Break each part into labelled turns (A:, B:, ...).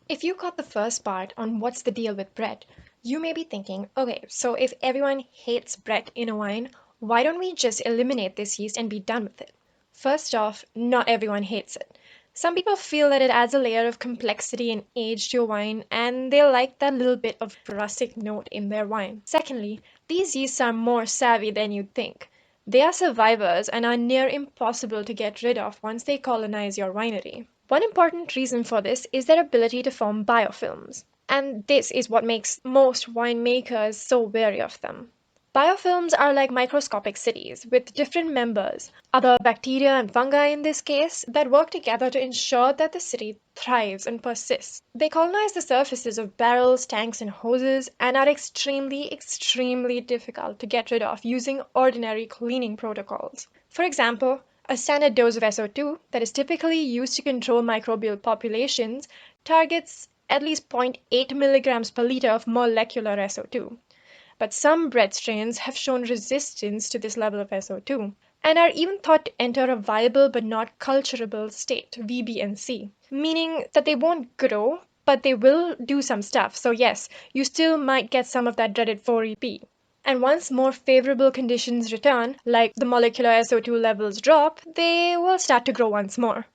A: If you caught the first part on what's the deal with Brett, you may be thinking, okay, so if everyone hates Brett in a wine, why don't we just eliminate this yeast and be done with it? First off, not everyone hates it. Some people feel that it adds a layer of complexity and age to a wine, and they like that little bit of rustic note in their wine. Secondly, these yeasts are more savvy than you'd think. They are survivors and are near impossible to get rid of once they colonize your winery. One important reason for this is their ability to form biofilms, and this is what makes most winemakers so wary of them. Biofilms are like microscopic cities with different members, other bacteria and fungi in this case, that work together to ensure that the city thrives and persists. They colonize the surfaces of barrels, tanks, and hoses and are extremely difficult to get rid of using ordinary cleaning protocols. For example, a standard dose of SO2 that is typically used to control microbial populations targets at least zero point 0.8 milligrams per liter of molecular SO2. But some bread strains have shown resistance to this level of SO2 and are even thought to enter a viable but not culturable state, VBNC, meaning that they won't grow, but they will do some stuff. So yes, you still might get some of that dreaded 4EP. And once more favorable conditions return, like the molecular SO2 levels drop, they will start to grow once more.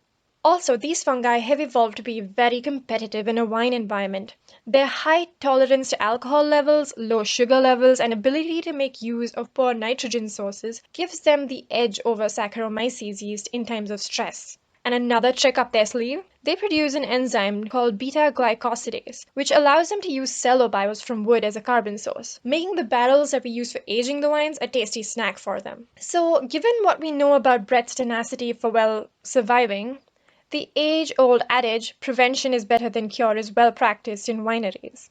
A: Also, these fungi have evolved to be very competitive in a wine environment. Their high tolerance to alcohol levels, low sugar levels, and ability to make use of poor nitrogen sources gives them the edge over Saccharomyces yeast in times of stress. And another trick up their sleeve, they produce an enzyme called beta-glycosidase, which allows them to use cellobios from wood as a carbon source, making the barrels that we use for aging the wines a tasty snack for them. So, given what we know about Brett's tenacity for, well, surviving, the age-old adage, prevention is better than cure, is well practiced in wineries.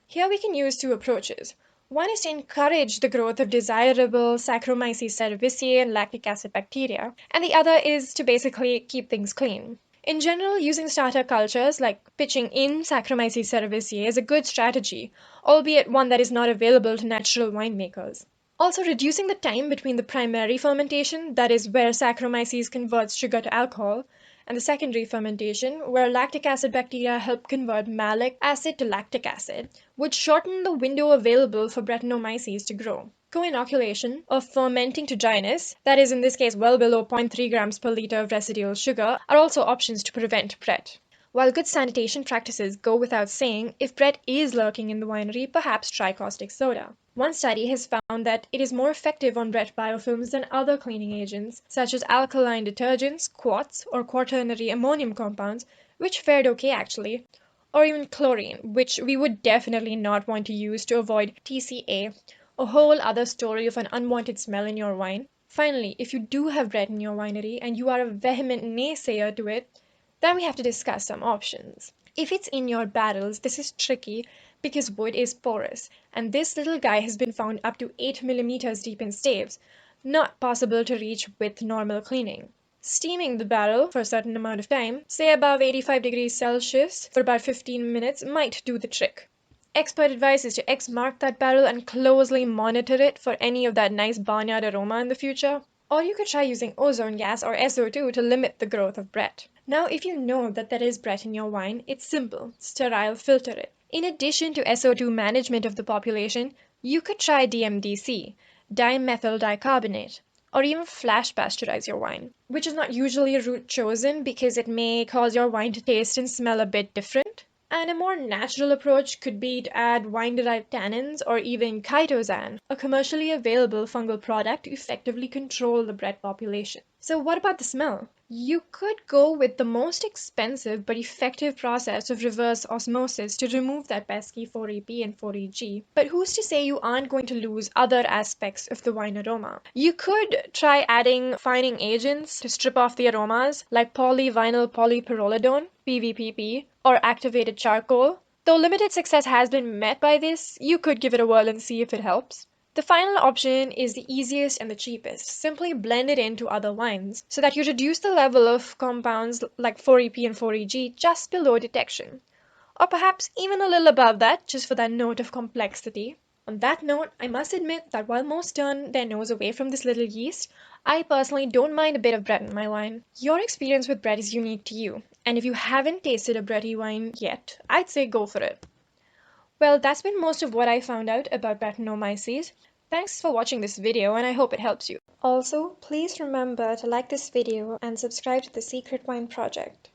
A: Here we can use two approaches. One is to encourage the growth of desirable Saccharomyces cerevisiae and lactic acid bacteria, and the other is to basically keep things clean. In general, using starter cultures like pitching in Saccharomyces cerevisiae is a good strategy, albeit one that is not available to natural winemakers. Also, reducing the time between the primary fermentation, that is where Saccharomyces converts sugar to alcohol, and the secondary fermentation, where lactic acid bacteria help convert malic acid to lactic acid, would shorten the window available for Brettanomyces to grow. Co-inoculation, or fermenting to dryness, that is in this case well below 0.3 grams per liter of residual sugar, are also options to prevent Brett. While good sanitation practices go without saying, if Brett is lurking in the winery, perhaps try caustic soda. One study has found that it is more effective on Brett biofilms than other cleaning agents, such as alkaline detergents, quartz, or quaternary ammonium compounds, which fared okay actually, or even chlorine, which we would definitely not want to use to avoid TCA, a whole other story of an unwanted smell in your wine. Finally, if you do have Brett in your winery and you are a vehement naysayer to it, then we have to discuss some options. If it's in your barrels, this is tricky because wood is porous, and this little guy has been found up to 8 millimeters deep in staves, not possible to reach with normal cleaning. Steaming the barrel for a certain amount of time, say above 85 degrees Celsius for about 15 minutes, might do the trick. Expert advice is to X-mark that barrel and closely monitor it for any of that nice barnyard aroma in the future. Or you could try using ozone gas or SO2 to limit the growth of Brett. Now, if you know that there is Brett in your wine, it's simple, sterile filter it. In addition to SO2 management of the population, you could try DMDC, dimethyl dicarbonate, or even flash pasteurize your wine, which is not usually a route chosen because it may cause your wine to taste and smell a bit different. And a more natural approach could be to add wine-derived tannins or even chitosan, a commercially available fungal product to effectively control the Brett population. So what about the smell? You could go with the most expensive but effective process of reverse osmosis to remove that pesky 4EP and 4EG. But who's to say you aren't going to lose other aspects of the wine aroma? You could try adding fining agents to strip off the aromas, like polyvinyl polypyrrolidone, PVPP, or activated charcoal. Though limited success has been met by this, you could give it a whirl and see if it helps. The final option is the easiest and the cheapest. Simply blend it into other wines so that you reduce the level of compounds like 4EP and 4EG just below detection. Or perhaps even a little above that, just for that note of complexity. On that note, I must admit that while most turn their nose away from this little yeast, I personally don't mind a bit of Brett in my wine. Your experience with Brett is unique to you, And if you haven't tasted a Bretty wine yet, I'd say go for it. Well, that's been most of what I found out about Brettanomyces. Thanks for watching this video, and I hope it helps you. Also, please remember to like this video and subscribe to the Secret Wine Project.